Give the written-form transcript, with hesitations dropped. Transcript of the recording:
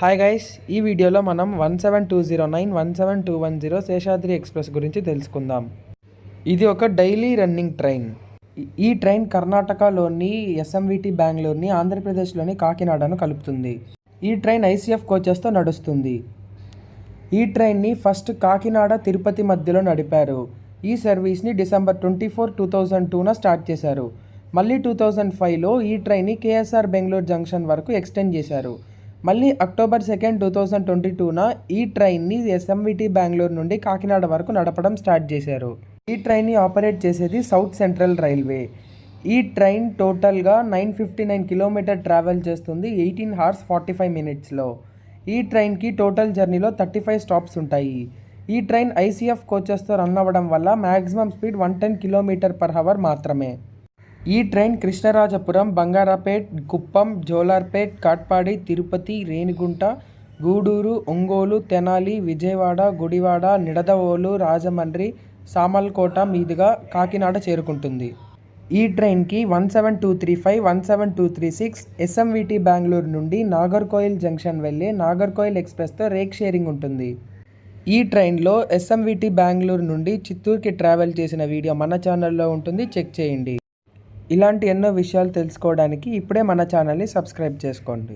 Hi guys, ఈ వీడియోలో మనం 17209 17210 శేషాద్రి ఎక్స్ప్రెస్ గురించి తెలుసుకుందాం. ఇది ఒక డైలీ రన్నింగ్ ట్రైన్. ఈ ట్రైన్ కర్ణాటకలోని ఎస్ఎంవిటి బెంగళూరుని ఆంధ్రప్రదేశ్లోని కాకినాడను కలుపుతుంది. ఈ ట్రైన్ ఐసీఎఫ్ కోచెస్తో నడుస్తుంది. ఈ ట్రైన్ని ఫస్ట్ కాకినాడ తిరుపతి మధ్యలో నడిపారు. ఈ సర్వీస్ని December 24, 2002న స్టార్ట్ చేశారు. మళ్ళీ 2005లో ఈ ట్రైన్ని కేఎస్ఆర్ బెంగళూరు జంక్షన్ వరకు ఎక్స్టెండ్ చేశారు. మళ్ళీ October 2, 2022న ఈ ట్రైన్ని ఎస్ఎంవిటి బెంగళూరు నుండి కాకినాడ వరకు నడపడం స్టార్ట్ చేశారు. ఈ ట్రైన్ని ఆపరేట్ చేసేది సౌత్ సెంట్రల్ రైల్వే. ఈ ట్రైన్ టోటల్గా 959 కిలోమీటర్ ట్రావెల్ చేస్తుంది 18 hours 45 minutesలో. ఈ ట్రైన్కి టోటల్ జర్నీలో 35 స్టాప్స్ ఉంటాయి. ఈ ట్రైన్ ఐసీఎఫ్ కోచెస్తో రన్ అవ్వడం వల్ల మ్యాక్సిమం స్పీడ్ 110 km/h మాత్రమే. ఈ ట్రైన్ కృష్ణరాజపురం, బంగారపేట్, కుప్పం, జోలార్పేట్, కాట్పాడి, తిరుపతి, రేణిగుంట, గూడూరు, ఒంగోలు, తెనాలి, విజయవాడ, గుడివాడ, నిడదవోలు, రాజమండ్రి, సామర్లకోట మీదుగా కాకినాడ చేరుకుంటుంది. ఈ ట్రైన్కి 17235, 17236 ఎస్ఎంవిటి బెంగళూరు నుండి నాగర్కోయిల్ జంక్షన్ వెళ్ళే నాగర్కోయిల్ ఎక్స్ప్రెస్తో రేక్ షేరింగ్ ఉంటుంది. ఈ ట్రైన్లో ఎస్ఎంవిటి బెంగళూరు నుండి చిత్తూరుకి ట్రావెల్ చేసిన వీడియో మన ఛానల్లో ఉంటుంది, చెక్ చేయండి. ఇలాంటి ఎన్నో విషయాలు తెలుసుకోవడానికి ఇప్పుడే మన ఛానల్ని సబ్స్క్రైబ్ చేసుకోండి.